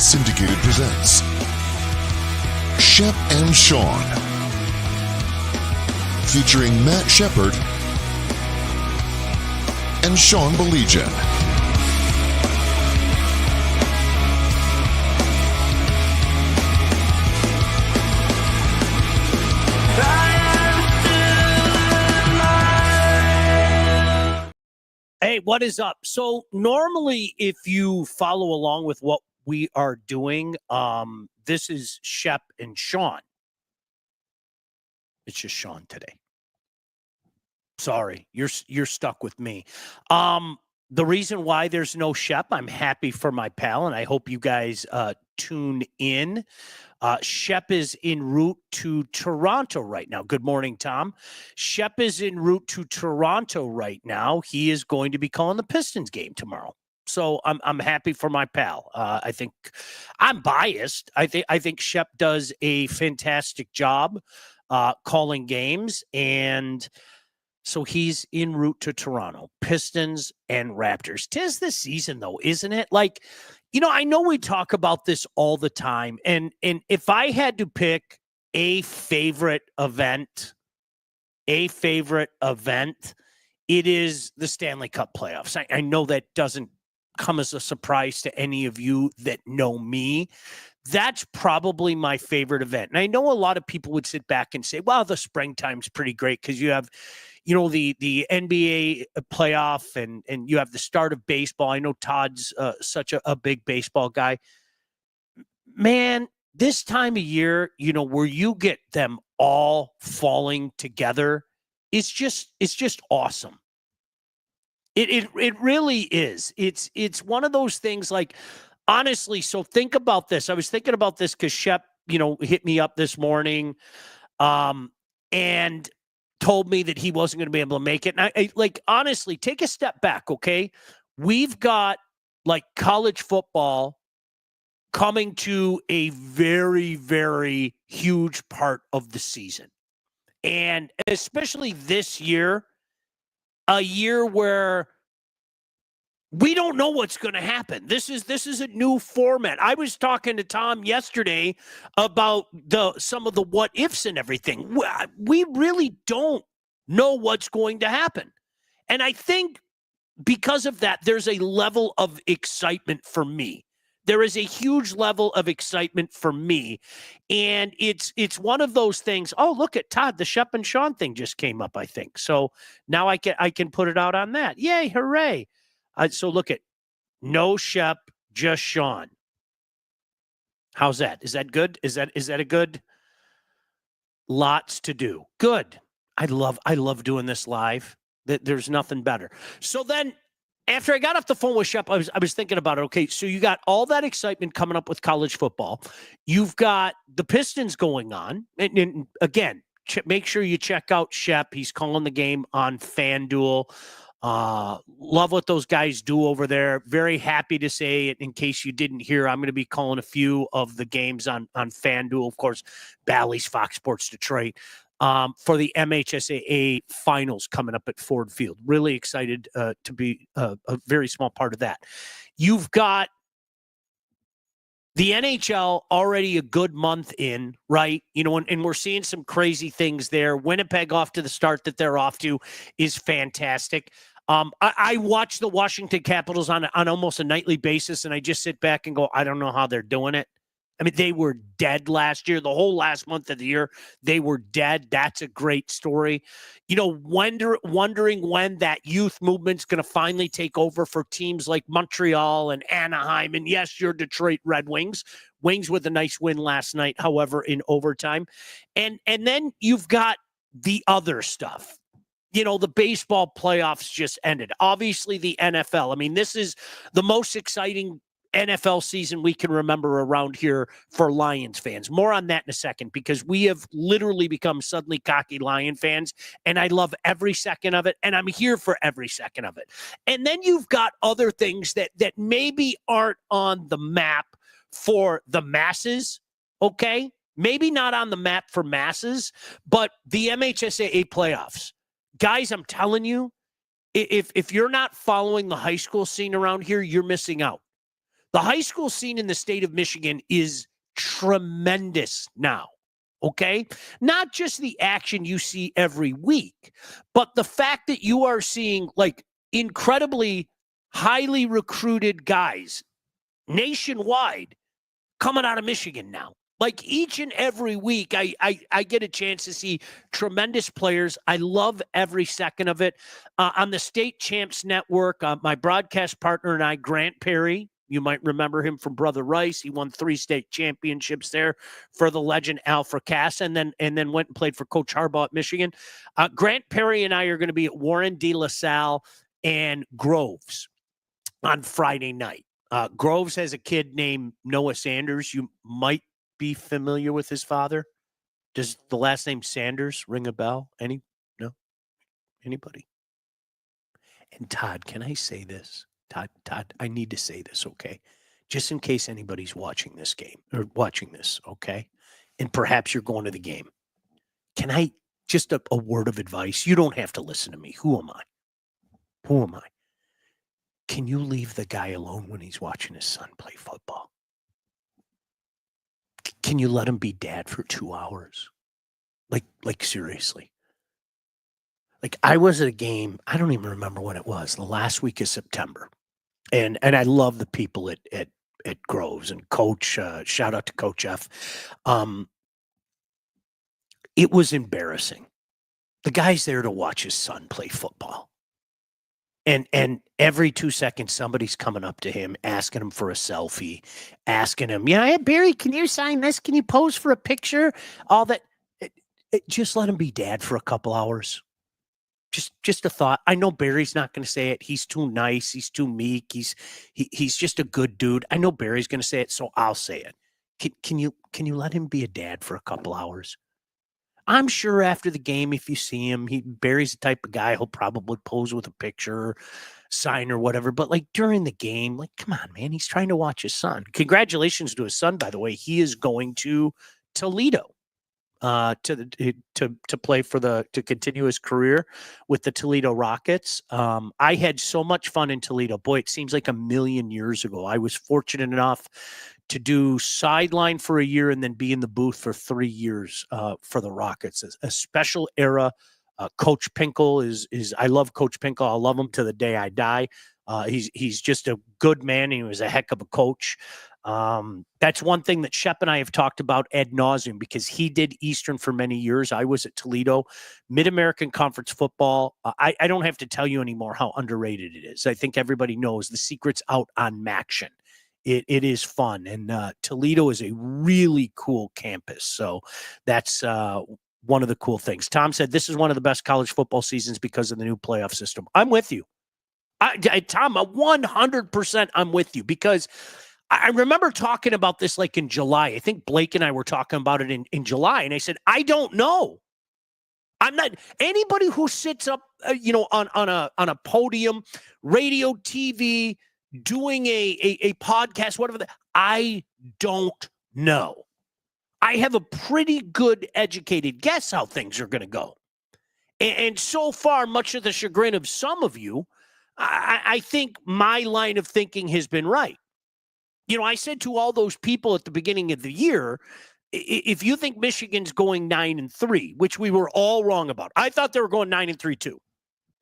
Syndicated presents Shep and Sean, featuring Matt Shepard and Sean Baligian. Hey, what is up? So normally if you follow along with what we are doing, this is Shep and Sean. It's just Sean today. Sorry, you're stuck with me. The reason why there's no Shep, I'm happy for my pal, and I hope you guys tune in. Shep is en route to Toronto right now. Good morning, Tom. Shep is en route to Toronto right now. He is going to be calling the Pistons game tomorrow. So I'm happy for my pal. I think I'm biased. I think Shep does a fantastic job calling games, and so he's en route to Toronto. Pistons and Raptors. 'Tis the season, though, isn't it? Like, I know we talk about this all the time, and if I had to pick a favorite event, it is the Stanley Cup playoffs. I know that doesn't come as a surprise to any of you that know me. That's probably my favorite event. And I know a lot of people would sit back and say, well, the springtime's pretty great because you have, the NBA playoff and you have the start of baseball. I know Todd's such a big baseball guy. Man, this time of year, where you get them all falling together, it's just awesome. It really is. It's one of those things, like, honestly, so think about this. I was thinking about this because Shep, hit me up this morning and told me that he wasn't going to be able to make it. And I honestly, take a step back, okay? We've got, college football coming to a very, very huge part of the season. And especially this year, a year where we don't know what's going to happen. This is a new format. I was talking to Tom yesterday about some of the what ifs and everything. We really don't know what's going to happen. And I think because of that, there's a level of excitement for me. There is a huge level of excitement for me. And it's one of those things. Oh, look at Todd, the Shep and Sean thing just came up, I think. So now I can put it out on that. Yay, hooray. So look at no Shep, just Sean. How's that? Is that good? Is that a good? Lots to do. Good. I love doing this live. There's nothing better. So then after I got off the phone with Shep, I was thinking about it. Okay, so you got all that excitement coming up with college football. You've got the Pistons going on. And again, make sure you check out Shep. He's calling the game on FanDuel. Love what those guys do over there. Very happy to say, in case you didn't hear, I'm going to be calling a few of the games on FanDuel. Of course, Bally's, Fox Sports Detroit, for the MHSAA finals coming up at Ford Field. Really excited to be a very small part of that. You've got the NHL already a good month in, right? And we're seeing some crazy things there. Winnipeg off to the start that they're off to is fantastic. I watch the Washington Capitals on almost a nightly basis, and I just sit back and go, I don't know how they're doing it. I mean, they were dead last year. The whole last month of the year, they were dead. That's a great story. Wondering when that youth movement's going to finally take over for teams like Montreal and Anaheim. And yes, your Detroit Red Wings. Wings with a nice win last night, however, in overtime. And then you've got the other stuff. The baseball playoffs just ended. Obviously, the NFL. I mean, this is the most exciting NFL season we can remember around here for Lions fans. More on that in a second, because we have literally become suddenly cocky Lion fans, and I love every second of it, and I'm here for every second of it. And then you've got other things that maybe aren't on the map for the masses, okay? Maybe not on the map for masses, but the MHSAA playoffs. Guys, I'm telling you, if you're not following the high school scene around here, you're missing out. The high school scene in the state of Michigan is tremendous now. Okay. Not just the action you see every week, but the fact that you are seeing like incredibly highly recruited guys nationwide coming out of Michigan now. Like each and every week, I get a chance to see tremendous players. I love every second of it. On the State Champs Network, my broadcast partner and I, Grant Perry, you might remember him from Brother Rice. He won 3 state championships there for the legend Alfred Cass, and then went and played for Coach Harbaugh at Michigan. Grant Perry and I are going to be at Warren De La Salle and Groves on Friday night. Groves has a kid named Noah Sanders. You might be familiar with his father. Does the last name Sanders ring a bell? No? Anybody? And Todd, can I say this? Todd, I need to say this, okay? Just in case anybody's watching this game or watching this, okay? And perhaps you're going to the game. Can I just a word of advice? You don't have to listen to me. Who am I? Can you leave the guy alone when he's watching his son play football? Can you let him be dad for 2 hours? Like seriously. Like I was at a game, I don't even remember when it was, the last week of September. And I love the people at Groves and Coach, shout out to Coach F. It was embarrassing. The guy's there to watch his son play football. And every 2 seconds, somebody's coming up to him, asking him for a selfie, asking him, hey, Barry, can you sign this? Can you pose for a picture? All that. Just let him be dad for a couple hours. Just a thought. I know Barry's not going to say it. He's too nice. He's too meek. He's just a good dude. I know Barry's going to say it, so I'll say it. Can you let him be a dad for a couple hours? I'm sure after the game, if you see him, Barry's the type of guy who'll probably pose with a picture, sign or whatever. But like during the game, like, come on, man, he's trying to watch his son. Congratulations to his son, by the way. He is going to Toledo to play to continue his career with the Toledo Rockets. I had so much fun in Toledo. Boy, it seems like a million years ago. I was fortunate enough to do sideline for a year and then be in the booth for 3 years for the Rockets. A special era. Coach Pinkel is I love Coach Pinkel. I'll love him to the day I die. He's just a good man. He was a heck of a coach. That's one thing that Shep and I have talked about ad nauseum because he did Eastern for many years. I was at Toledo. Mid-American Conference football. I don't have to tell you anymore how underrated it is. I think everybody knows the secret's out on Maction. It is fun. And Toledo is a really cool campus. So that's one of the cool things. Tom said this is one of the best college football seasons because of the new playoff system. I'm with you. Tom, 100% I'm with you because I remember talking about this like in July. I think Blake and I were talking about it in July. And I said, I don't know. I'm not anybody who sits up, on a podium, radio, TV, doing a podcast, whatever. I don't know. I have a pretty good educated guess how things are going to go. And so far, much to the chagrin of some of you, I think my line of thinking has been right. I said to all those people at the beginning of the year, if you think Michigan's going 9-3, which we were all wrong about, I thought they were going 9-3 too.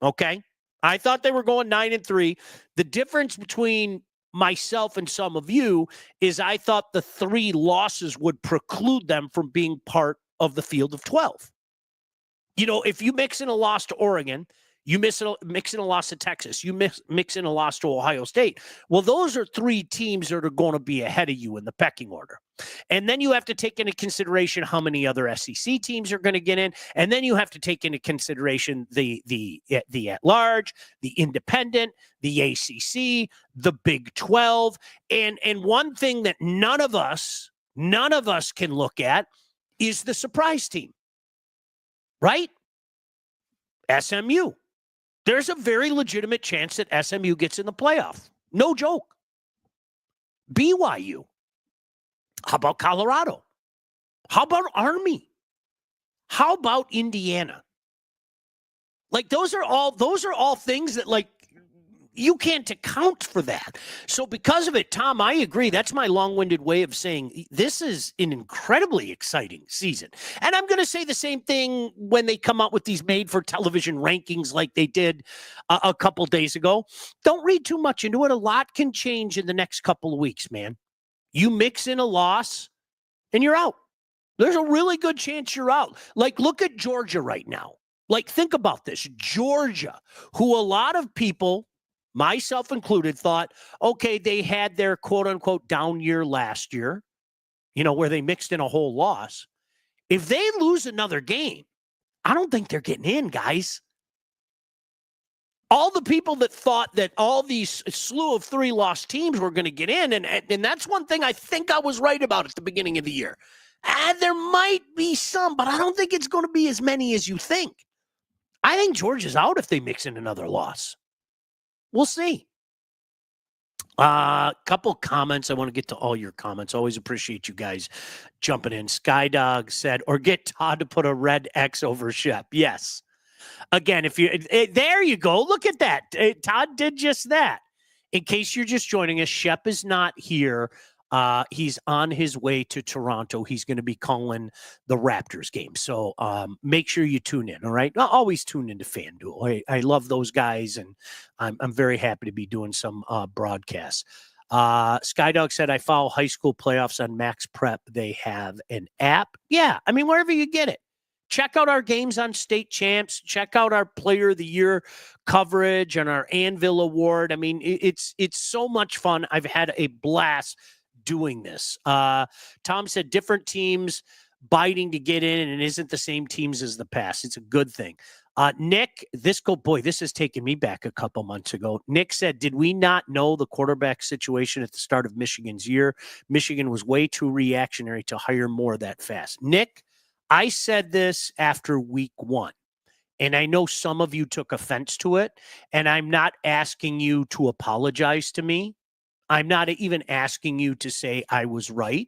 Okay. I thought they were going 9-3. The difference between myself and some of you is I thought the 3 losses would preclude them from being part of the field of 12. If you mix in a loss to Oregon, you mix in a loss to Texas, you mix in a loss to Ohio State. Well, those are 3 teams that are going to be ahead of you in the pecking order. And then you have to take into consideration how many other SEC teams are going to get in. And then you have to take into consideration the at-large, the independent, the ACC, the Big 12. And one thing that none of us can look at is the surprise team, right? SMU. There's a very legitimate chance that SMU gets in the playoff. No joke. BYU. How about Colorado? How about Army? How about Indiana? Like those are all things that You can't account for that. So because of it, Tom, I agree. That's my long-winded way of saying this is an incredibly exciting season. And I'm going to say the same thing when they come out with these made-for-television rankings like they did a couple days ago. Don't read too much into it. A lot can change in the next couple of weeks, man. You mix in a loss, and you're out. There's a really good chance you're out. Like, look at Georgia right now. Like, think about this. Georgia, who a lot of people, myself included, thought, okay, they had their quote-unquote down year last year, where they mixed in a whole loss. If they lose another game, I don't think they're getting in, guys. All the people that thought that all these slew of 3-loss teams were going to get in, and that's one thing I think I was right about at the beginning of the year. There might be some, but I don't think it's going to be as many as you think. I think Georgia's out if they mix in another loss. We'll see. Couple comments. I want to get to all your comments. Always appreciate you guys jumping in. Skydog said, or get Todd to put a red X over Shep. Yes. Again, there you go. Look at that. Todd did just that. In case you're just joining us, Shep is not here. He's on his way to Toronto. He's going to be calling the Raptors game. So make sure you tune in. All right. I'll always tune into FanDuel. I love those guys, and I'm very happy to be doing some broadcasts. Skydog said, I follow high school playoffs on Max Prep. They have an app. Yeah. I mean, wherever you get it. Check out our games on State Champs. Check out our Player of the Year coverage and our Anvil Award. I mean, it's so much fun. I've had a blast doing this. Tom said different teams biting to get in, and it isn't the same teams as the past. It's a good thing. Nick, this has taken me back a couple months ago. Nick said, did we not know the quarterback situation at the start of Michigan's year? Michigan was way too reactionary to hire more that fast. Nick, I said this after week 1, and I know some of you took offense to it, and I'm not asking you to apologize to me. I'm not even asking you to say I was right,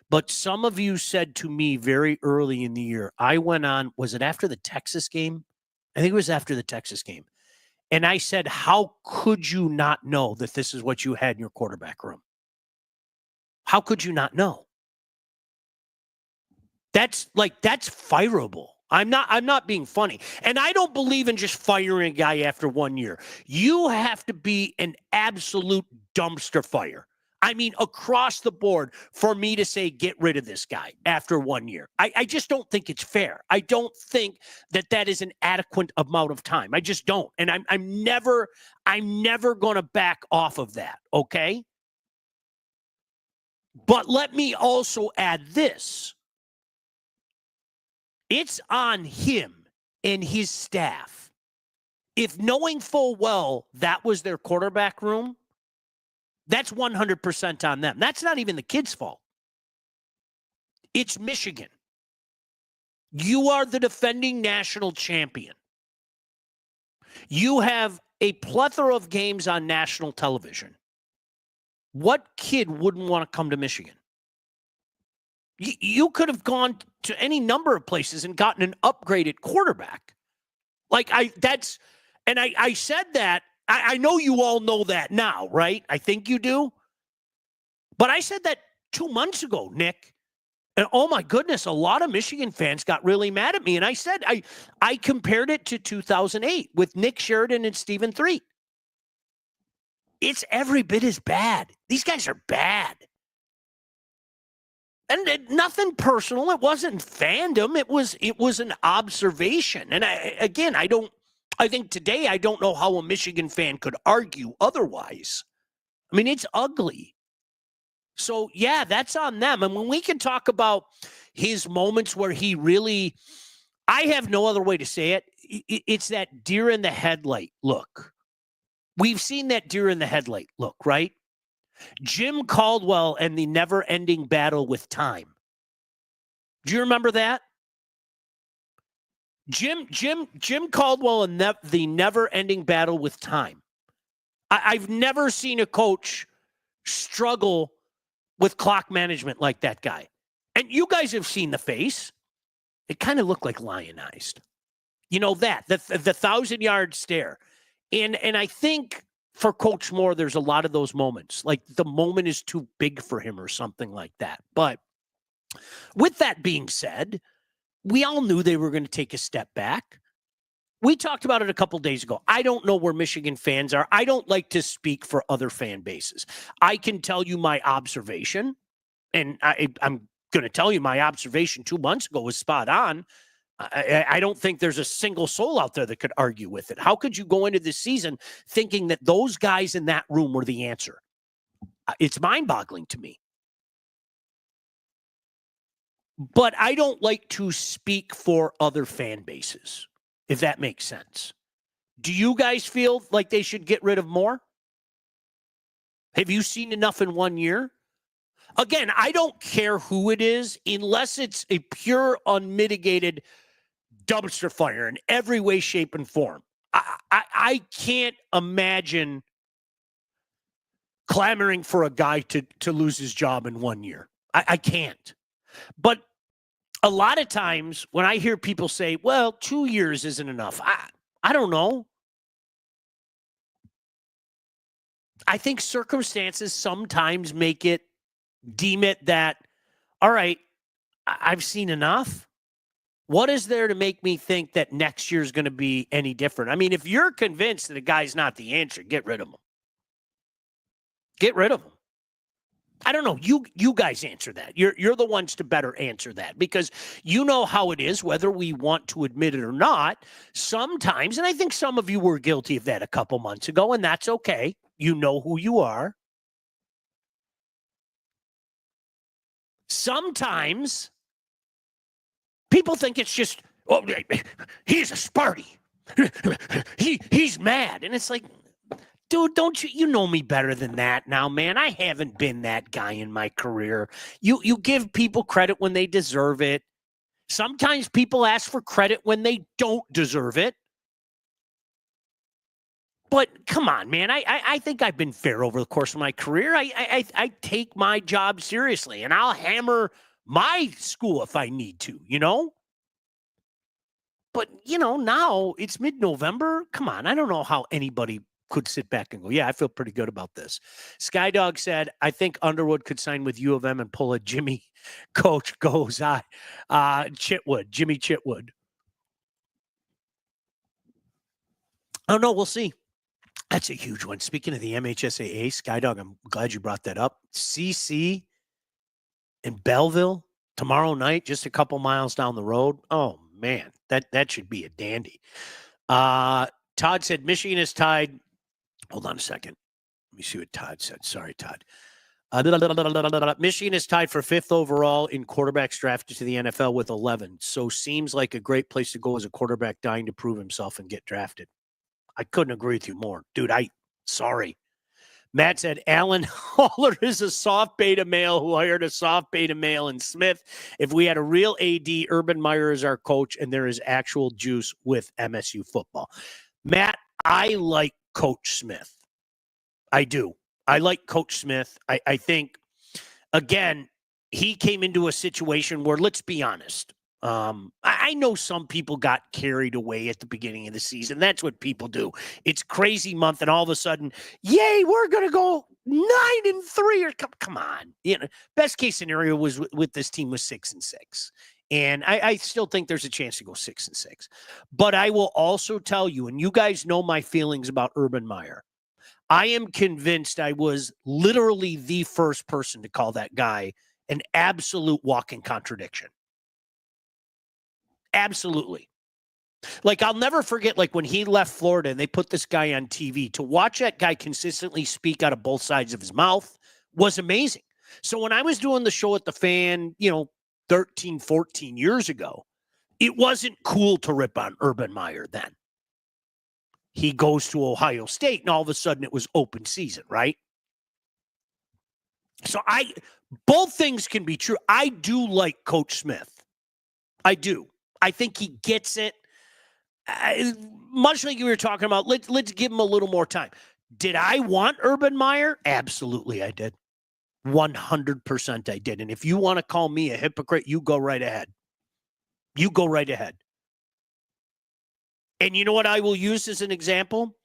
but some of you said to me very early in the year, I went on, was it after the Texas game? I think it was after the Texas game. And I said, how could you not know that this is what you had in your quarterback room? How could you not know? That's fireable. I'm not being funny. And I don't believe in just firing a guy after 1 year. You have to be an absolute dumpster fire. I mean, across the board for me to say, get rid of this guy after 1 year. I just don't think it's fair. I don't think that is an adequate amount of time. I just don't. And I'm never going to back off of that. Okay. But let me also add this. It's on him and his staff. If knowing full well that was their quarterback room, that's 100% on them. That's not even the kid's fault. It's Michigan. You are the defending national champion. You have a plethora of games on national television. What kid wouldn't want to come to Michigan? You could have gone to any number of places and gotten an upgraded quarterback. I said that. I know you all know that now, right? I think you do. But I said that 2 months ago, Nick. And oh my goodness, a lot of Michigan fans got really mad at me. And I said, I compared it to 2008 with Nick Sheridan and Stephen Threet. It's every bit as bad. These guys are bad. And nothing personal. It wasn't fandom. It was an observation. And I think today I don't know how a Michigan fan could argue otherwise. I mean, it's ugly. So, yeah, that's on them. And when we can talk about his moments where he really, I have no other way to say it. It's that deer in the headlight look. We've seen that deer in the headlight look, right? Jim Caldwell and the never-ending battle with time. Do you remember that? Jim Caldwell and the never-ending battle with time. I've never seen a coach struggle with clock management like that guy. And you guys have seen the face. It kind of looked like lionized. You know that, the 1,000-yard stare. And I think for Coach Moore, there's a lot of those moments. Like the moment is too big for him or something like that. But with that being said, we all knew they were going to take a step back. We talked about it a couple days ago. I don't know where Michigan fans are. I don't like to speak for other fan bases. I can tell you my observation, and I'm going to tell you my observation 2 months ago was spot on. I don't think there's a single soul out there that could argue with it. How could you go into this season thinking that those guys in that room were the answer? It's mind-boggling to me. But I don't like to speak for other fan bases, if that makes sense. Do you guys feel like they should get rid of Moore? Have you seen enough in 1 year? Again, I don't care who it is, unless it's a pure, unmitigated dumpster fire in every way, shape, and form. I can't imagine clamoring for a guy to lose his job in 1 year. I can't. But a lot of times when I hear people say, well, 2 years isn't enough, I don't know. I think circumstances sometimes deem it that, all right, I've seen enough. What is there to make me think that next year is going to be any different? I mean, if you're convinced that a guy's not the answer, get rid of him. Get rid of him. I don't know. You guys answer that. You're the ones to better answer that, because you know how it is, whether we want to admit it or not. Sometimes, and I think some of you were guilty of that a couple months ago, and that's okay. You know who you are. Sometimes people think it's just, oh, he's a Sparty. He's mad. And it's like, dude, don't you know me better than that now, man? I haven't been that guy in my career. You give people credit when they deserve it. Sometimes people ask for credit when they don't deserve it. But come on, man. I think I've been fair over the course of my career. I take my job seriously, and I'll hammer my school if I need to, you know? But, you know, now it's mid-November. Come on. I don't know how anybody could sit back and go, yeah, I feel pretty good about this. Skydog said, I think Underwood could sign with U of M and pull a Jimmy Coach goes Chitwood, Jimmy Chitwood. Oh, no, we'll see. That's a huge one. Speaking of the MHSAA, Skydog, I'm glad you brought that up. CC in Belleville tomorrow night, just a couple miles down the road. Oh, man, that should be a dandy. Todd said Michigan is tied. Hold on a second. Let me see what Todd said. Sorry, Todd. Michigan is tied for 5th overall in quarterbacks drafted to the NFL with 11. So seems like a great place to go as a quarterback dying to prove himself and get drafted. I couldn't agree with you more. Dude, sorry. Matt said, Alan Haller is a soft beta male who hired a soft beta male in Smith. If we had a real AD, Urban Meyer is our coach, and there is actual juice with MSU football. Matt, I like Coach Smith. I do. I like Coach Smith. I think, again, he came into a situation where, let's be honest, I know some people got carried away at the beginning of the season. That's what people do. It's crazy month, and all of a sudden, yay, we're going to go 9-3. Or come on. You know, best case scenario was with this team was 6-6. And I still think there's a chance to go 6-6. But I will also tell you, and you guys know my feelings about Urban Meyer. I am convinced I was literally the first person to call that guy an absolute walking contradiction. Absolutely. Like, I'll never forget, like, when he left Florida and they put this guy on TV, to watch that guy consistently speak out of both sides of his mouth was amazing. So when I was doing the show at the Fan, 13, 14 years ago, it wasn't cool to rip on Urban Meyer then. He goes to Ohio State, and all of a sudden it was open season, right? So both things can be true. I do like Coach Smith. I do. I think he gets it. Much like you were talking about, let's give him a little more time. Did I want Urban Meyer? Absolutely, I did. 100% I did. And if you want to call me a hypocrite, you go right ahead. You go right ahead. And you know what I will use as an example?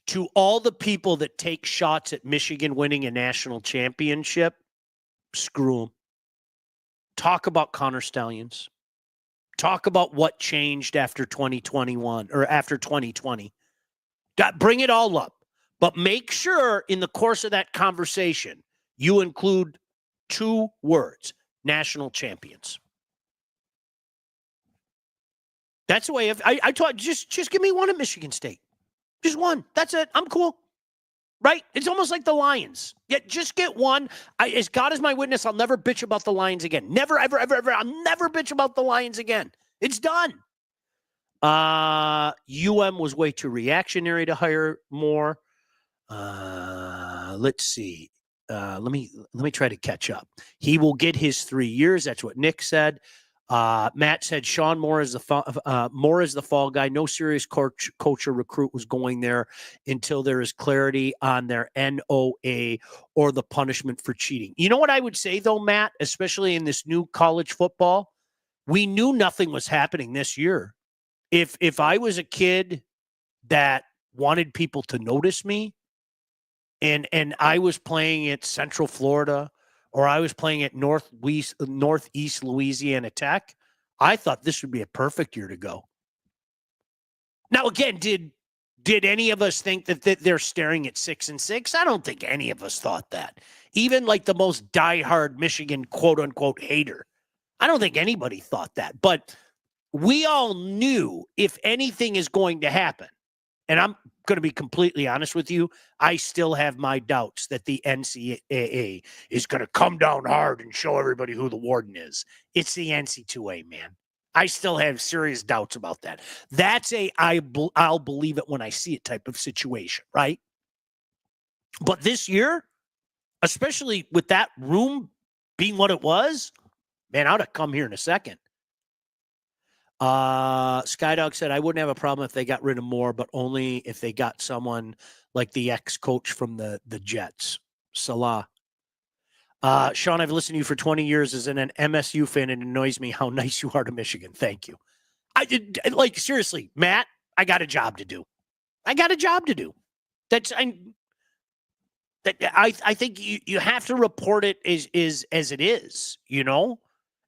To all the people that take shots at Michigan winning a national championship, screw them. Talk about Connor Stallions. Talk about what changed after 2021 or after 2020. Bring it all up. But make sure in the course of that conversation, you include 2 words, national champions. That's the way I taught, just give me one at Michigan State. Just one. That's it. I'm cool. Right? It's almost like the Lions. Yeah, just get one. As God is my witness, I'll never bitch about the Lions again. Never, ever, ever, ever. I'll never bitch about the Lions again. It's done. UM was way too reactionary to hire more. Let's see. Let me try to catch up. He will get his 3 years. That's what Nick said. Matt said Sean Moore is the fall guy. No serious coach or recruit was going there until there is clarity on their NOA or the punishment for cheating. You know what I would say though, Matt, especially in this new college football, we knew nothing was happening this year. If I was a kid that wanted people to notice me and I was playing at Central Florida or I was playing at Northeast Louisiana Tech, I thought this would be a perfect year to go. Now, again, did any of us think that they're staring at 6-6? I don't think any of us thought that. Even like the most diehard Michigan quote-unquote hater. I don't think anybody thought that. But we all knew if anything is going to happen, and I'm going to be completely honest with you, I still have my doubts that the NCAA is going to come down hard and show everybody who the warden is. It's the NC2A, man. I still have serious doubts about that. That's I'll believe it when I see it type of situation, right? But this year, especially with that room being what it was, man, I would have come here in a second. Skydog said, I wouldn't have a problem if they got rid of Moore, but only if they got someone like the ex-coach from the Jets, Salah. Sean, I've listened to you for 20 years as an MSU fan, and it annoys me how nice you are to Michigan. Thank you. Seriously, Matt, I got a job to do. I think you have to report it as it is, you know,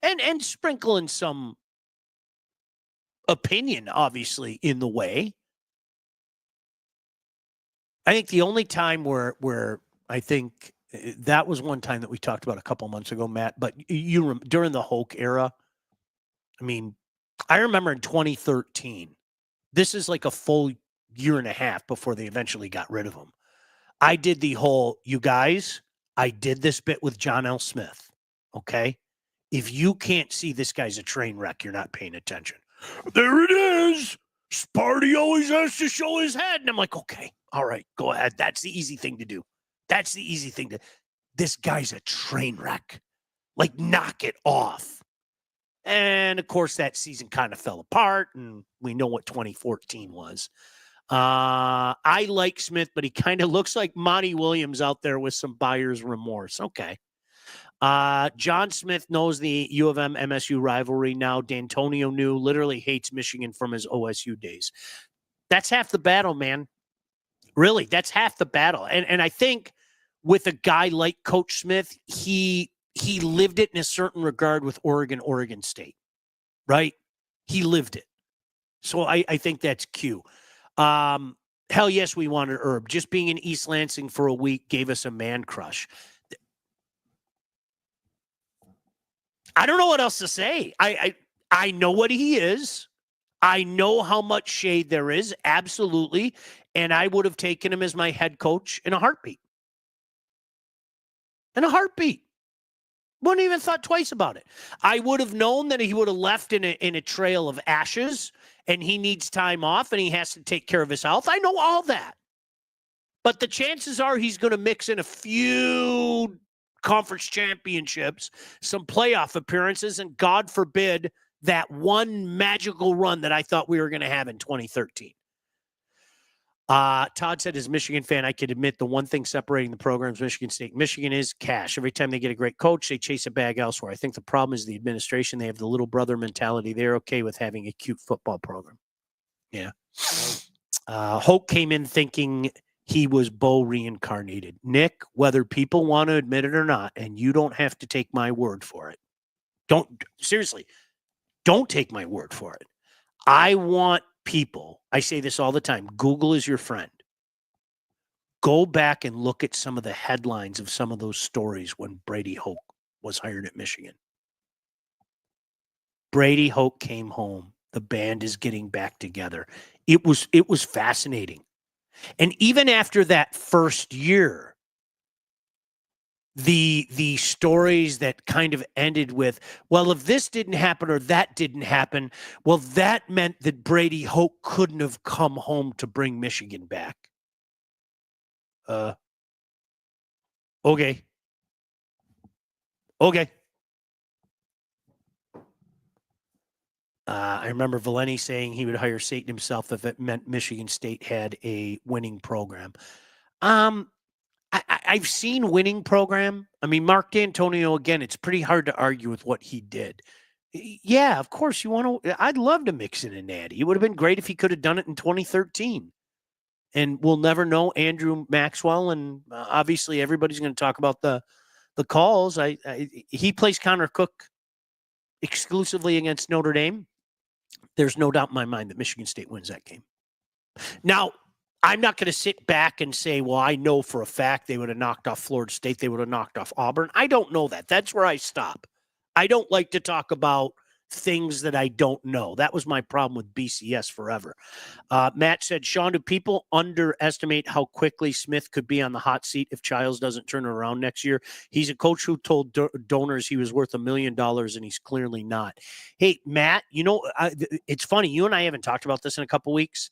and sprinkle in some opinion, obviously, in the way. I think the only time where I think that was one time that we talked about a couple months ago, Matt, but during the Hoke era, I mean, I remember in 2013, this is like a full year and a half before they eventually got rid of him. I did the whole, you guys, I did this bit with John L. Smith, okay? If you can't see this guy's a train wreck, you're not paying attention. There it is. Sparty always has to show his head. And I'm like, okay, all right, go ahead. That's the easy thing to do. This guy's a train wreck. Like, knock it off. And, of course, that season kind of fell apart, and we know what 2014 was. I like Smith, but he kind of looks like Monty Williams out there with some buyer's remorse. Okay. John Smith knows the U of M MSU rivalry now. D'Antonio literally hates Michigan from his OSU days. That's half the battle, man. Really, that's half the battle. And I think with a guy like Coach Smith, he lived it in a certain regard with Oregon State, right? He lived it. So I think that's Q. Hell yes, we wanted Herb. Just being in East Lansing for a week gave us a man crush. I don't know what else to say. I know what he is. I know how much shade there is. Absolutely. And I would have taken him as my head coach in a heartbeat. Wouldn't even thought twice about it. I would have known that he would have left in a trail of ashes and he needs time off and he has to take care of his health. I know all that. But the chances are he's going to mix in a few conference championships, some playoff appearances, and God forbid that one magical run that I thought we were going to have in 2013. Todd said, as a Michigan fan, I could admit the one thing separating the programs, Michigan State, Michigan, is cash. Every time they get a great coach, they chase a bag elsewhere. I think the problem is the administration. They have the little brother mentality. They're okay with having a cute football program. Yeah. Hoke came in thinking he was Bo reincarnated. Nick, whether people want to admit it or not, and you don't have to take my word for it. Seriously, don't take my word for it. I want people, I say this all the time, Google is your friend. Go back and look at some of the headlines of some of those stories when Brady Hoke was hired at Michigan. Brady Hoke came home. The band is getting back together. It was fascinating. And even after that first year, the stories that kind of ended with, well, if this didn't happen or that didn't happen, well, that meant that Brady Hoke couldn't have come home to bring Michigan back. Okay. I remember Valeni saying he would hire Satan himself if it meant Michigan State had a winning program. I've seen winning program. I mean, Mark D'Antonio, again, it's pretty hard to argue with what he did. Yeah, of course you want to. I'd love to mix in a natty. It would have been great if he could have done it in 2013. And we'll never know Andrew Maxwell. And obviously everybody's going to talk about the calls. He plays Connor Cook exclusively against Notre Dame. There's no doubt in my mind that Michigan State wins that game. Now, I'm not going to sit back and say, well, I know for a fact they would have knocked off Florida State. They would have knocked off Auburn. I don't know that. That's where I stop. I don't like to talk about things that I don't know. That was my problem with BCS forever. Matt said, Sean, do people underestimate how quickly Smith could be on the hot seat if Childs doesn't turn it around next year? He's a coach who told donors he was worth $1 million, and he's clearly not. Hey, Matt, it's funny. You and I haven't talked about this in a couple weeks.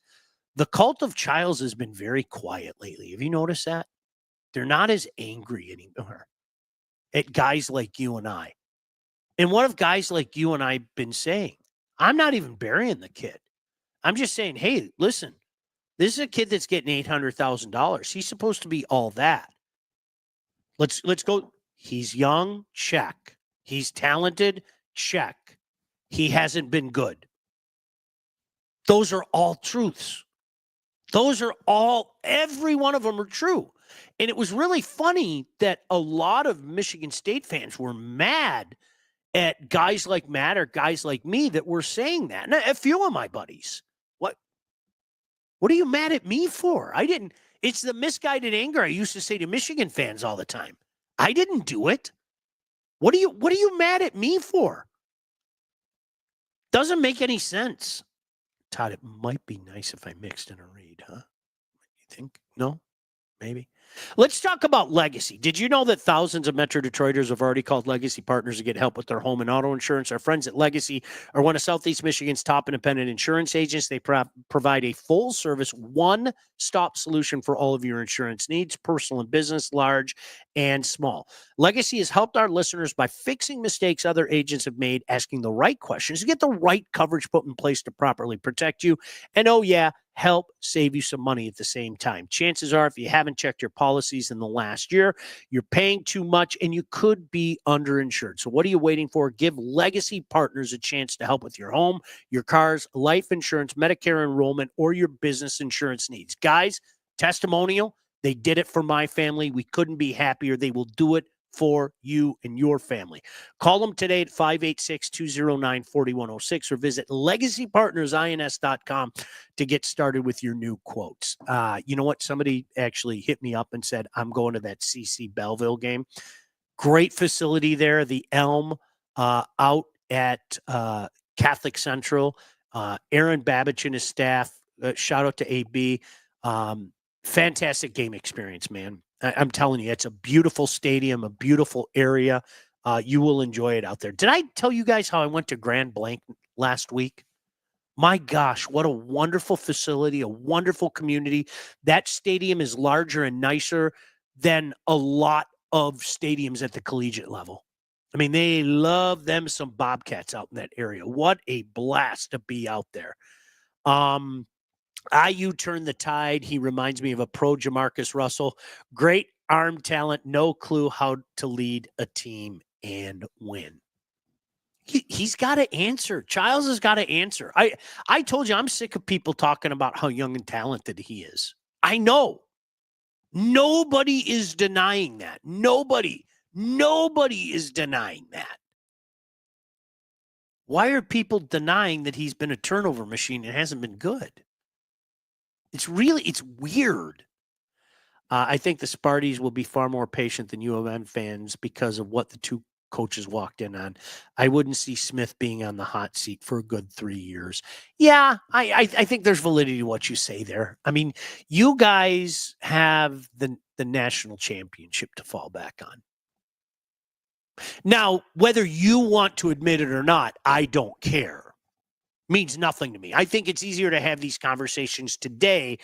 The cult of Childs has been very quiet lately. Have you noticed that? They're not as angry anymore at guys like you and I. And what have guys like you and I been saying? I'm not even burying the kid. I'm just saying, hey, listen, this is a kid that's getting $800,000. He's supposed to be all that. Let's go. He's young, check. He's talented, check. He hasn't been good. Those are all truths. Every one of them are true. And it was really funny that a lot of Michigan State fans were mad at guys like Matt or guys like me that were saying that. And a few of my buddies. What are you mad at me for? It's the misguided anger I used to say to Michigan fans all the time. I didn't do it. What are you mad at me for? Doesn't make any sense. Todd, it might be nice if I mixed in a read, huh? You think? No? Maybe. Let's talk about Legacy. Did you know that thousands of Metro Detroiters have already called Legacy Partners to get help with their home and auto insurance? Our friends at Legacy are one of Southeast Michigan's top independent insurance agents. They provide a full-service, one-stop solution for all of your insurance needs, personal and business, large and small. Legacy has helped our listeners by fixing mistakes other agents have made, asking the right questions to get the right coverage put in place to properly protect you. And oh yeah, help save you some money at the same time. Chances are, if you haven't checked your policies in the last year, you're paying too much and you could be underinsured. So what are you waiting for? Give Legacy Partners a chance to help with your home, your cars, life insurance, Medicare enrollment, or your business insurance needs. Guys, testimonial, they did it for my family. We couldn't be happier. They will do it for you and your family. Call them today at 586-209-4106 or visit legacypartnersins.com to get started with your new quotes. You know what? Somebody actually hit me up and said, I'm going to that CC Belleville game. Great facility there. The Elm out at Catholic Central. Aaron Babich and his staff. Shout out to AB. Fantastic game experience, man. I'm telling you, it's a beautiful stadium, a beautiful area. You will enjoy it out there. Did I tell you guys how I went to Grand Blanc last week? My gosh, what a wonderful facility, a wonderful community. That stadium is larger and nicer than a lot of stadiums at the collegiate level. I mean, they love them some Bobcats out in that area. What a blast to be out there. IU turned the tide. He reminds me of a pro Jamarcus Russell. Great arm talent, no clue how to lead a team and win. He's got to answer. Childs has got to answer. I told you I'm sick of people talking about how young and talented he is. I know. Nobody is denying that. Nobody is denying that. Why are people denying that he's been a turnover machine and hasn't been good? It's weird. I think the Sparties will be far more patient than U of M fans because of what the two coaches walked in on. I wouldn't see Smith being on the hot seat for a good 3 years. Yeah, I think there's validity to what you say there. I mean, you guys have the national championship to fall back on. Now, whether you want to admit it or not, I don't care. Means nothing to me. I think it's easier to have these conversations today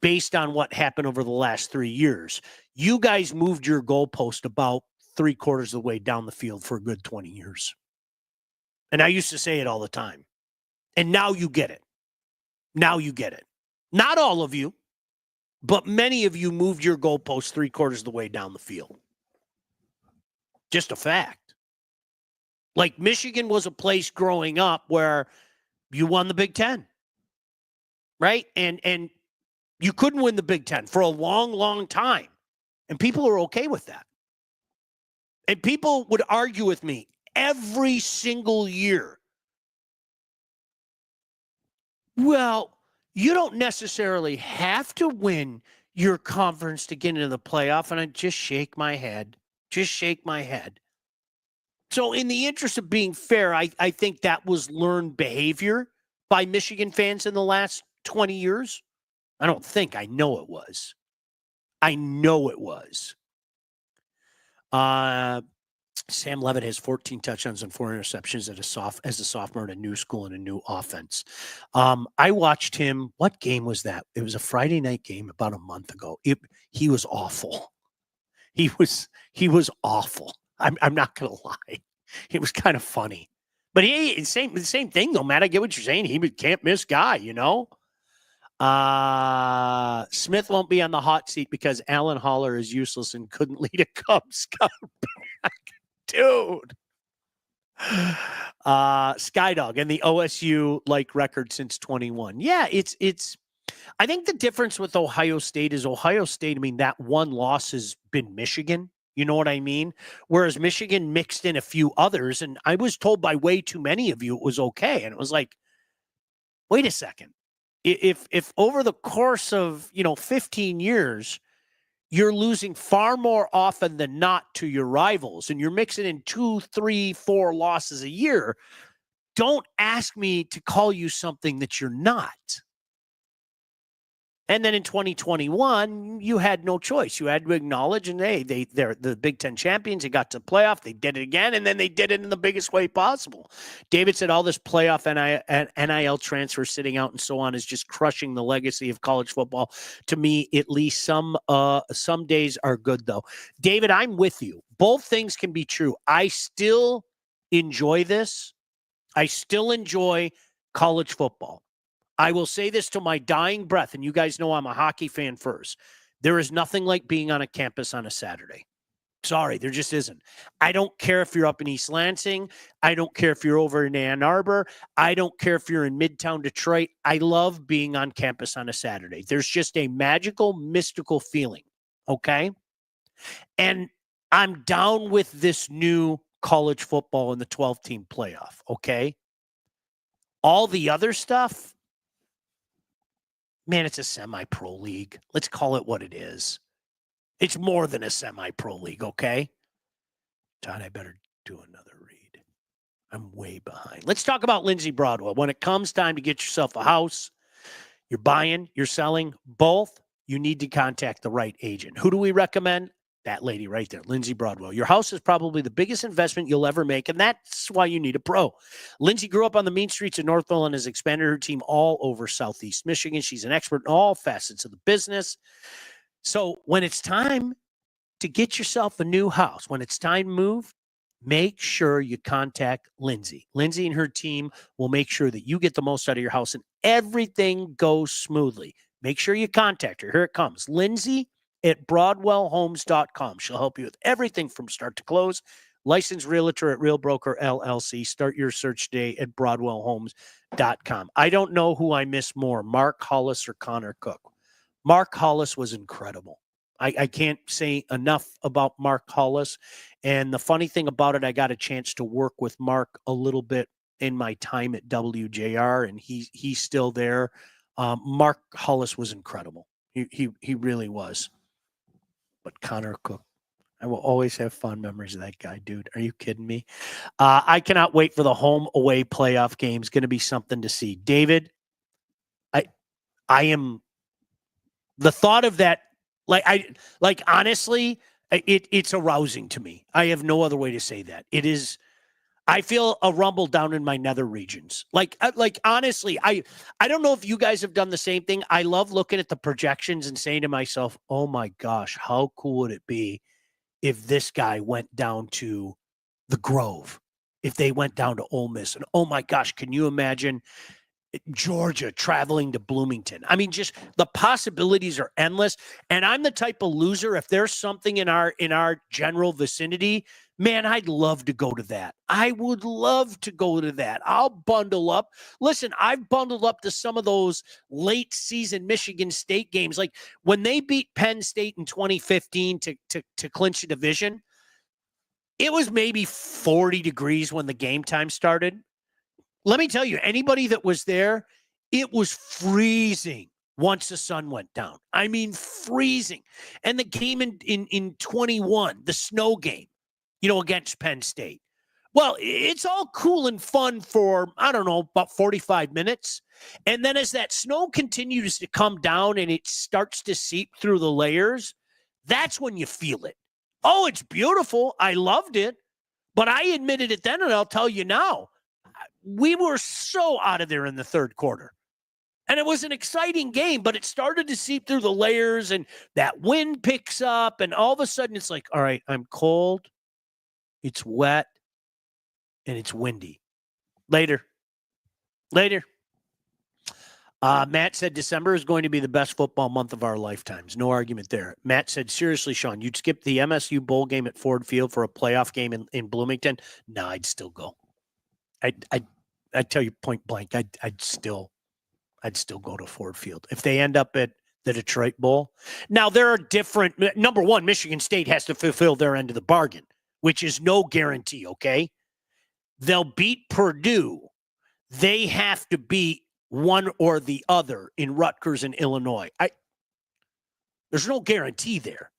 based on what happened over the last 3 years. You guys moved your goalpost about 3/4 of the way down the field for a good 20 years. And I used to say it all the time. And now you get it. Now you get it. Not all of you, but many of you moved your goalpost 3/4 of the way down the field. Just a fact. Like Michigan was a place growing up where you won the Big Ten, right? And you couldn't win the Big Ten for a long, long time. And people are okay with that. And people would argue with me every single year. Well, you don't necessarily have to win your conference to get into the playoff. And I just shake my head. Just shake my head. So in the interest of being fair, I think that was learned behavior by Michigan fans in the last 20 years. I don't think. I know it was. I know it was. Sam Levitt has 14 touchdowns and 4 interceptions as a sophomore in a new school and a new offense. I watched him. What game was that? It was a Friday night game about a month ago. He was awful. He was awful. I'm not going to lie. It was kind of funny. But the same thing, though, Matt. I get what you're saying. He can't miss guy, you know? Smith won't be on the hot seat because Alan Haller is useless and couldn't lead a Cub Scout back. Dude. Skydog and the OSU record since 21. Yeah, it's I think the difference with Ohio State is Ohio State, I mean, that one loss has been Michigan. You know what I mean? Whereas Michigan mixed in a few others, and I was told by way too many of you it was okay. And it was like, wait a second. If over the course of, 15 years, you're losing far more often than not to your rivals, and you're mixing in 2, 3, 4 losses a year, don't ask me to call you something that you're not. And then in 2021, you had no choice. You had to acknowledge, and they're the Big Ten champions. They got to the playoff. They did it again, and then they did it in the biggest way possible. David said all this playoff NIL transfer sitting out and so on is just crushing the legacy of college football. To me, at least some days are good, though. David, I'm with you. Both things can be true. I still enjoy this. I still enjoy college football. I will say this to my dying breath, and you guys know I'm a hockey fan first. There is nothing like being on a campus on a Saturday. Sorry, there just isn't. I don't care if you're up in East Lansing. I don't care if you're over in Ann Arbor. I don't care if you're in Midtown Detroit. I love being on campus on a Saturday. There's just a magical, mystical feeling, okay? And I'm down with this new college football in the 12-team playoff, okay? All the other stuff, man, it's a semi-pro league. Let's call it what it is. It's more than a semi-pro league, okay? Todd, I better do another read. I'm way behind. Let's talk about Lindsay Broadwell. When it comes time to get yourself a house, you're buying, you're selling, both, you need to contact the right agent. Who do we recommend? That lady right there, Lindsay Broadwell. Your house is probably the biggest investment you'll ever make, and that's why you need a pro. Lindsay grew up on the mean streets of Northville and has expanded her team all over Southeast Michigan. She's an expert in all facets of the business. So when it's time to get yourself a new house, when it's time to move, make sure you contact Lindsay. Lindsay and her team will make sure that you get the most out of your house and everything goes smoothly. Make sure you contact her. Here it comes. Lindsay at BroadwellHomes.com. She'll help you with everything from start to close. licensed realtor at Real Broker LLC. Start your search today at BroadwellHomes.com. I don't know who I miss more, Mark Hollis or Connor Cook. Mark Hollis was incredible. I can't say enough about Mark Hollis. And the funny thing about it, I got a chance to work with Mark a little bit in my time at WJR, and he's still there. Mark Hollis was incredible. He really was. But Connor Cook, I will always have fond memories of that guy, dude. Are you kidding me? I cannot wait for the home away playoff game. It's going to be something to see. David, I am the thought of that. Honestly, it's arousing to me. I have no other way to say that. It is. I feel a rumble down in my nether regions. Honestly, I don't know if you guys have done the same thing. I love looking at the projections and saying to myself, oh my gosh, how cool would it be if this guy went down to the Grove, if they went down to Ole Miss? And oh my gosh, can you imagine Georgia traveling to Bloomington? I mean, just the possibilities are endless. And I'm the type of loser, if there's something in our general vicinity, man, I'd love to go to that. I would love to go to that. I'll bundle up. Listen, I've bundled up to some of those late season Michigan State games. Like when they beat Penn State in 2015 to clinch the division, it was maybe 40 degrees when the game time started. Let me tell you, anybody that was there, it was freezing once the sun went down. I mean, freezing. And the game in 21, the snow game, against Penn State. Well, it's all cool and fun for, I don't know, about 45 minutes. And then as that snow continues to come down and it starts to seep through the layers, that's when you feel it. Oh, it's beautiful. I loved it. But I admitted it then, and I'll tell you now, we were so out of there in the third quarter. And it was an exciting game, but it started to seep through the layers, and that wind picks up, and all of a sudden it's like, all right, I'm cold, it's wet, and it's windy. Later. Matt said December is going to be the best football month of our lifetimes. No argument there. Matt said, seriously, Sean, you'd skip the MSU bowl game at Ford Field for a playoff game in Bloomington? No, I'd still go. I'd tell you point blank, I'd still go to Ford Field. If they end up at the Detroit Bowl. Now, there are different. Number one, Michigan State has to fulfill their end of the bargain, which is no guarantee, okay? They'll beat Purdue. They have to beat one or the other in Rutgers and Illinois. There's no guarantee there.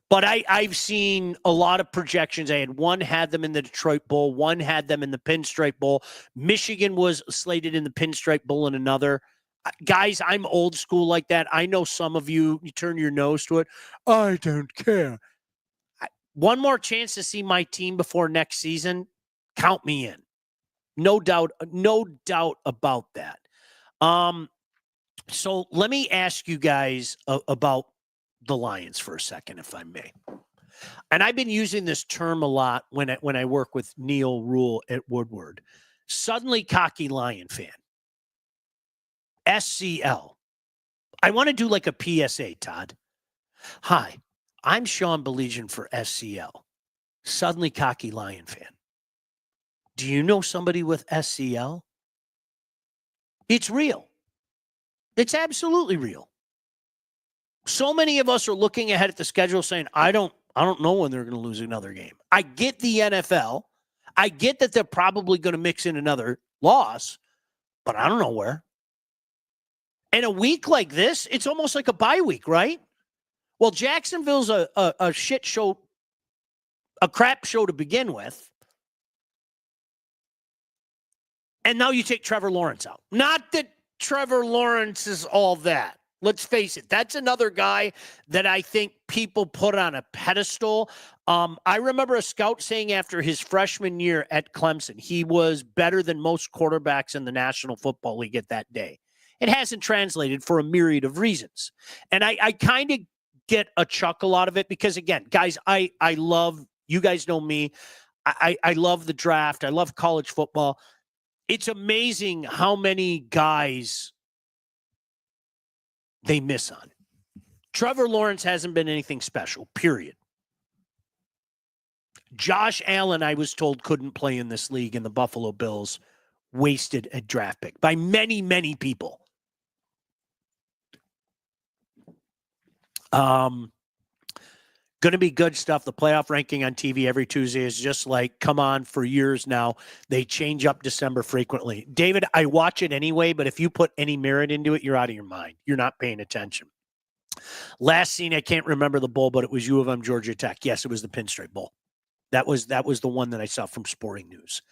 But I've seen a lot of projections. One had them in the Detroit Bowl. One had them in the Pinstripe Bowl. Michigan was slated in the Pinstripe Bowl in another. Guys, I'm old school like that. I know some of you turn your nose to it. I don't care. One more chance to see my team before next season, count me in. No doubt about that. So let me ask you guys about the Lions for a second, if I may. And I've been using this term a lot when I work with Neil Rule at Woodward. Suddenly cocky Lion fan. SCL. I want to do like a PSA, Todd. Hi, I'm Sean Baligian for SCL. Suddenly cocky Lion fan. Do you know somebody with SCL? It's real. It's absolutely real. So many of us are looking ahead at the schedule saying, I don't know when they're going to lose another game. I get the NFL. I get that they're probably going to mix in another loss, but I don't know where. And a week like this, it's almost like a bye week, right? Well, Jacksonville's a shit show, a crap show to begin with. And now you take Trevor Lawrence out. Not that Trevor Lawrence is all that. Let's face it. That's another guy that I think people put on a pedestal. I remember a scout saying after his freshman year at Clemson, he was better than most quarterbacks in the National Football League at that day. It hasn't translated for a myriad of reasons. And I kind of get a chuckle out of it because, again, guys, I love, you guys know me. I love the draft. I love college football. It's amazing how many guys they miss on. Trevor Lawrence hasn't been anything special, period. Josh Allen, I was told, couldn't play in this league, and the Buffalo Bills wasted a draft pick by many, many people. Going to be good stuff. The playoff ranking on TV every Tuesday is just like, come on, for years now. They change up December frequently. David, I watch it anyway, but if you put any merit into it, you're out of your mind. You're not paying attention. Last scene, I can't remember the bowl, but it was U of M, Georgia Tech. Yes, it was the Pinstripe Bowl. That was the one that I saw from Sporting News,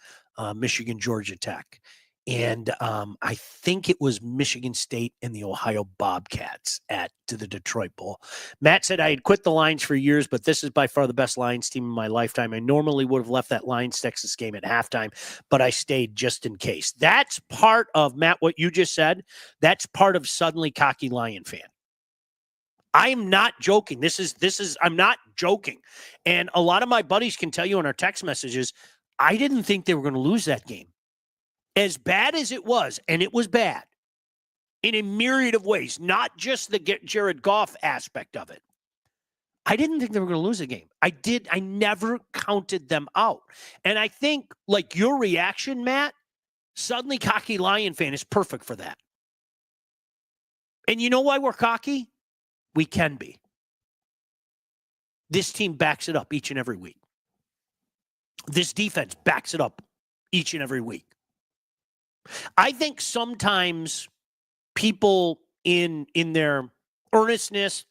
Michigan, Georgia Tech. And I think it was Michigan State and the Ohio Bobcats to the Detroit Bowl. Matt said, I had quit the Lions for years, but this is by far the best Lions team in my lifetime. I normally would have left that Lions-Texas game at halftime, but I stayed just in case. That's part of, Matt, what you just said. That's part of suddenly cocky Lion fan. I am not joking. I'm not joking. And a lot of my buddies can tell you in our text messages, I didn't think they were going to lose that game. As bad as it was, and it was bad in a myriad of ways, not just the Jared Goff aspect of it. I didn't think they were going to lose a game. I never counted them out. And I think, like your reaction, Matt, suddenly cocky Lion fan is perfect for that. And you know why we're cocky? We can be. This team backs it up each and every week. This defense backs it up each and every week. I think sometimes people in their earnestness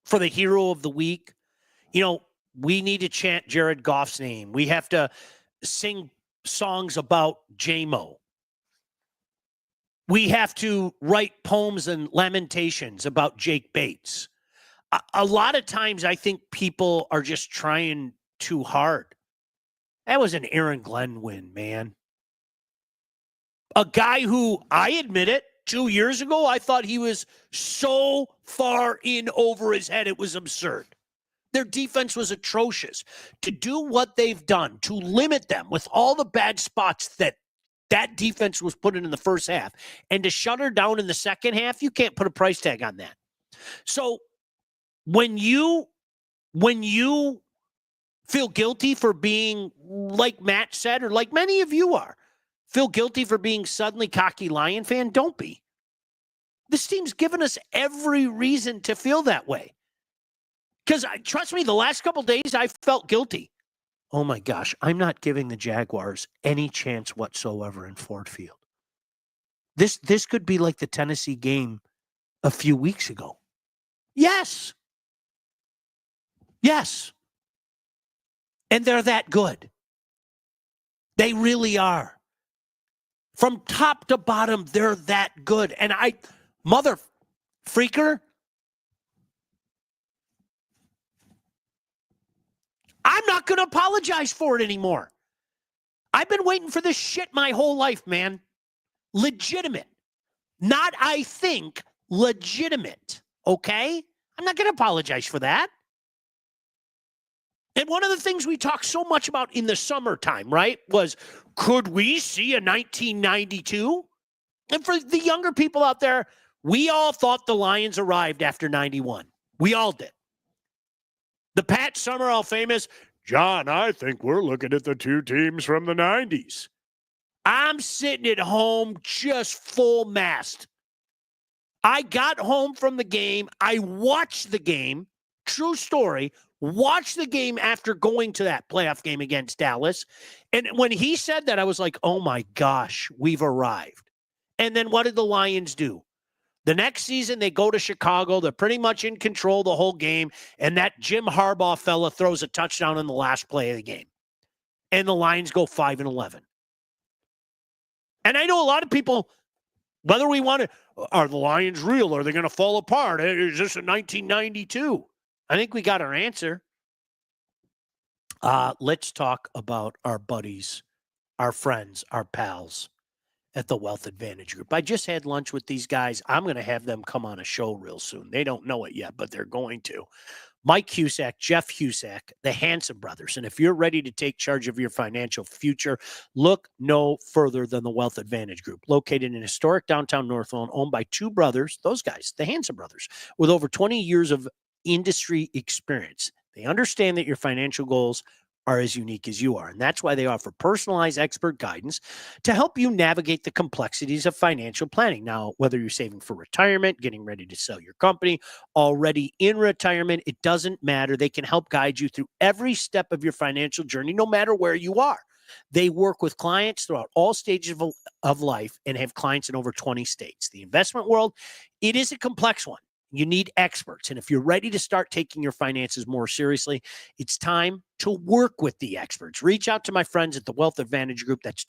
for the hero of the week, we need to chant Jared Goff's name. We have to sing songs about J-Mo. We have to write poems and lamentations about Jake Bates. A lot of times I think people are just trying too hard. That was an Aaron Glenn win, man. A guy who, I admit it, 2 years ago, I thought he was so far in over his head, it was absurd. Their defense was atrocious. To do what they've done, to limit them with all the bad spots that defense was put in the first half, and to shut her down in the second half, you can't put a price tag on that. So when you feel guilty for being, like Matt said, or like many of you are, feel guilty for being suddenly cocky Lion fan, don't be. This team's given us every reason to feel that way. Because trust me, the last couple days I felt guilty. Oh my gosh, I'm not giving the Jaguars any chance whatsoever in Ford Field. This could be like the Tennessee game a few weeks ago. Yes. Yes. And they're that good. They really are. From top to bottom, they're that good. And mother freaker, I'm not going to apologize for it anymore. I've been waiting for this shit my whole life, man. Legitimate. Not, I think, legitimate. Okay? I'm not going to apologize for that. And one of the things we talked so much about in the summertime, right, was could we see a 1992? And for the younger people out there, we all thought the Lions arrived after 91. We all did. The Pat Summerall famous, John, I think we're looking at the two teams from the 90s. I'm sitting at home just full mast. I got home from the game. I watched the game. True story. Watched the game after going to that playoff game against Dallas. And when he said that, I was like, oh my gosh, we've arrived. And then what did the Lions do? The next season, they go to Chicago. They're pretty much in control the whole game. And that Jim Harbaugh fella throws a touchdown in the last play of the game. And the Lions go 5-11. And I know a lot of people, whether we want to, are the Lions real? Are they going to fall apart? Is this a 1992? I think we got our answer. Let's talk about our buddies, our friends, our pals at the Wealth Advantage Group. I just had lunch with these guys. I'm going to have them come on a show real soon. They don't know it yet, but they're going to. Mike Husak, Jeff Husak, the Hanson brothers. And if you're ready to take charge of your financial future, look no further than the Wealth Advantage Group, located in historic downtown Northland, owned by two brothers, those guys, the Hanson brothers, with over 20 years of industry experience. They understand that your financial goals are as unique as you are. And that's why they offer personalized expert guidance to help you navigate the complexities of financial planning. Now, whether you're saving for retirement, getting ready to sell your company, already in retirement, it doesn't matter. They can help guide you through every step of your financial journey, no matter where you are. They work with clients throughout all stages of life and have clients in over 20 states. The investment world, it is a complex one. You need experts. And if you're ready to start taking your finances more seriously, it's time to work with the experts. Reach out to my friends at the Wealth Advantage Group. That's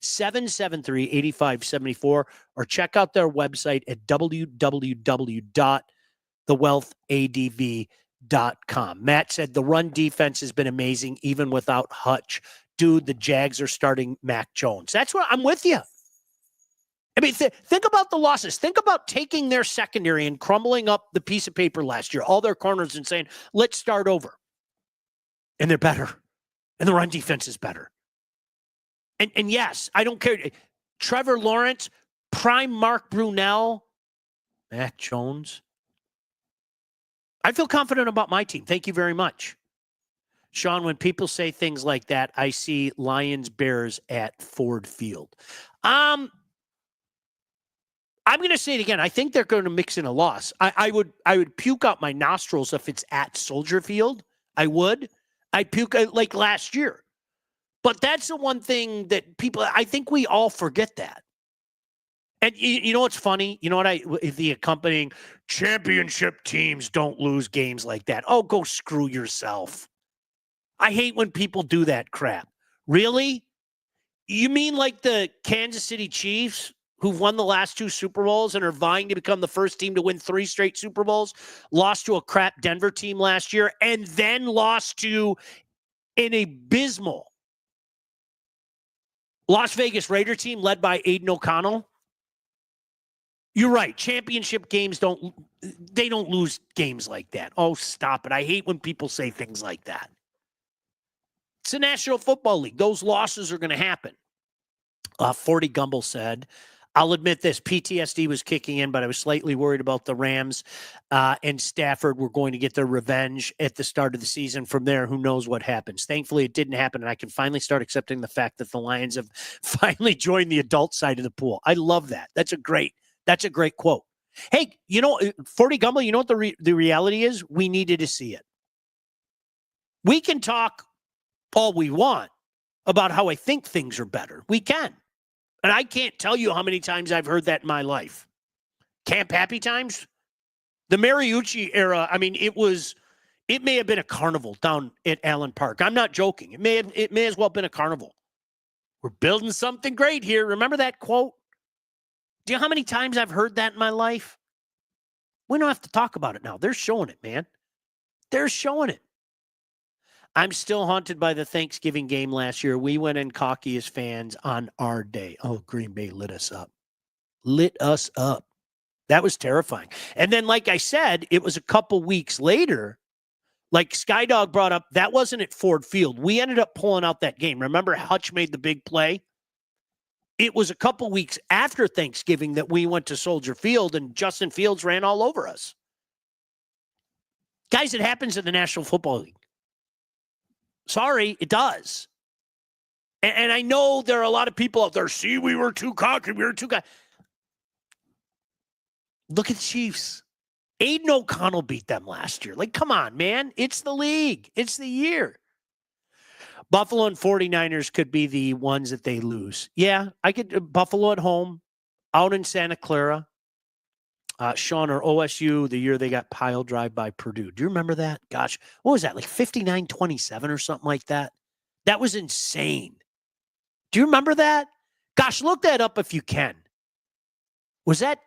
248-773-8574, or check out their website at www.thewealthadv.com. Matt said the run defense has been amazing, even without Hutch. Dude, the Jags are starting Mac Jones. That's what I'm with you. I mean, think about the losses. Think about taking their secondary and crumbling up the piece of paper last year, all their corners, and saying, let's start over. And they're better. And the run defense is better. And yes, I don't care. Trevor Lawrence, prime Mark Brunell, Mac Jones. I feel confident about my team. Thank you very much. Sean, when people say things like that, I see Lions Bears at Ford Field. I'm going to say it again. I think they're going to mix in a loss. I would puke out my nostrils if it's at Soldier Field. I would. I'd puke like last year. But that's the one thing that people, I think we all forget that. And you know what's funny? You know what the accompanying championship teams don't lose games like that. Oh, go screw yourself. I hate when people do that crap. Really? You mean like the Kansas City Chiefs, who've won the last 2 Super Bowls and are vying to become the first team to win 3 straight Super Bowls, lost to a crap Denver team last year, and then lost to an abysmal Las Vegas Raider team led by Aiden O'Connell? You're right. Championship games don't lose games like that. Oh, stop it. I hate when people say things like that. It's the National Football League. Those losses are going to happen. 40 Gumble said, I'll admit this, PTSD was kicking in, but I was slightly worried about the Rams and Stafford were going to get their revenge at the start of the season. From there, who knows what happens. Thankfully, it didn't happen, and I can finally start accepting the fact that the Lions have finally joined the adult side of the pool. I love that. That's a great quote. Hey, 40 Gumble, you know what the reality is? We needed to see it. We can talk all we want about how I think things are better. We can. And I can't tell you how many times I've heard that in my life. Camp Happy Times? The Mariucci era, I mean, it may have been a carnival down at Allen Park. I'm not joking. It may as well have been a carnival. We're building something great here. Remember that quote? Do you know how many times I've heard that in my life? We don't have to talk about it now. They're showing it, man. They're showing it. I'm still haunted by the Thanksgiving game last year. We went in cocky as fans on our day. Oh, Green Bay lit us up. Lit us up. That was terrifying. And then, like I said, it was a couple weeks later, like Skydog brought up, that wasn't at Ford Field. We ended up pulling out that game. Remember Hutch made the big play? It was a couple weeks after Thanksgiving that we went to Soldier Field and Justin Fields ran all over us. Guys, it happens in the National Football League. Sorry, it does. And I know there are a lot of people out there, see, we were too cocky, we were too cocky. Look at the Chiefs. Aiden O'Connell beat them last year. Like, come on, man. It's the league. It's the year. Buffalo and 49ers could be the ones that they lose. Yeah, I could. Buffalo at home, out in Santa Clara. Sean, or OSU, the year they got pile drive by Purdue. Do you remember that? Gosh, what was that? Like 59-27 or something like that? That was insane. Do you remember that? Gosh, look that up if you can. Was that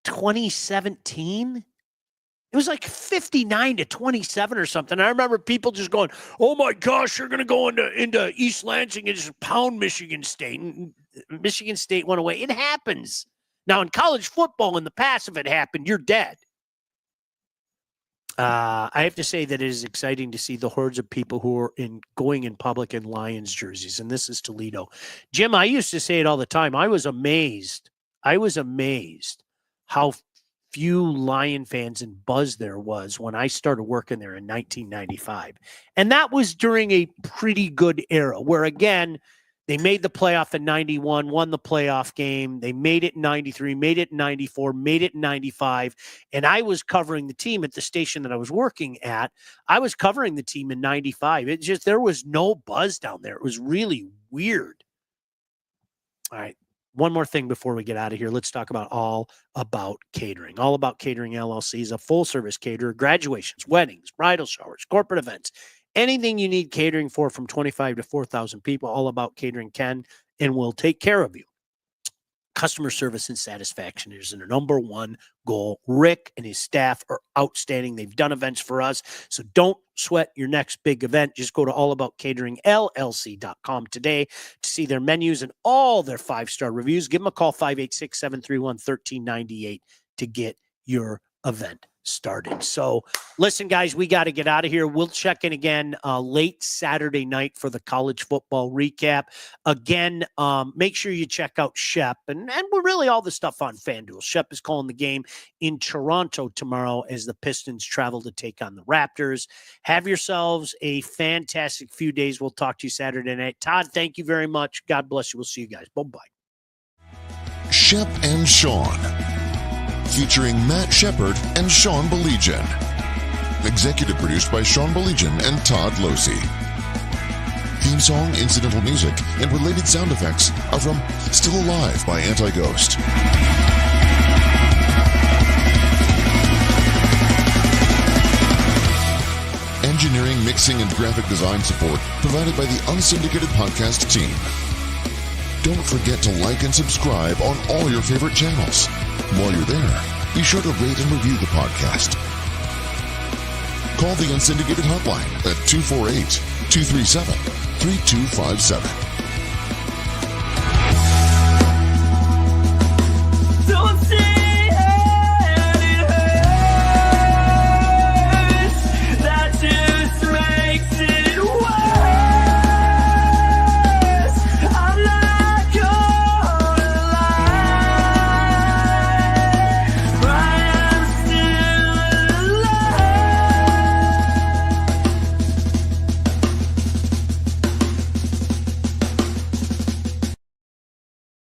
2017? It was like 59-27 or something. I remember people just going, oh my gosh, you're going to go into East Lansing and just pound Michigan State. And Michigan State went away. It happens. Now, in college football, in the past, if it happened, you're dead. I have to say that it is exciting to see the hordes of people who are going in public in Lions jerseys, and this is Toledo. Jim, I used to say it all the time. I was amazed how few Lion fans and buzz there was when I started working there in 1995. And that was during a pretty good era where, again, they made the playoff in 91, won the playoff game. They made it in 93, made it in 94, made it in 95. And I was covering the team at the station that I was working at. I was covering the team in 95. It just, there was no buzz down there. It was really weird. All right. One more thing before we get out of here. Let's talk about All About Catering. All About Catering LLC is a full-service caterer, graduations, weddings, bridal showers, corporate events, anything you need catering for from 25 to 4,000 people. All About Catering can and will take care of you. Customer service and satisfaction is their number one goal. Rick and his staff are outstanding. They've done events for us. So don't sweat your next big event. Just go to allaboutcateringllc.com today to see their menus and all their 5-star reviews. Give them a call, 586-731-1398 to get your event started. So listen, guys, we got to get out of here. We'll check in again late Saturday night for the college football recap. Again, make sure you check out Shep and we're really all the stuff on FanDuel. Shep is calling the game in Toronto tomorrow as the Pistons travel to take on the Raptors. Have yourselves a fantastic few days. We'll talk to you Saturday night. Todd, thank you very much. God bless you. We'll see you guys. Bye-bye. Shep and Sean, featuring Matt Shepard and Sean Baligian. Executive produced by Sean Baligian and Todd Losey. Theme song, incidental music, and related sound effects are from Still Alive by Anti-Ghost. Engineering, mixing, and graphic design support provided by the Unsyndicated Podcast team. Don't forget to like and subscribe on all your favorite channels. While you're there, be sure to rate and review the podcast. Call the Unsyndicated hotline at 248-237-3257.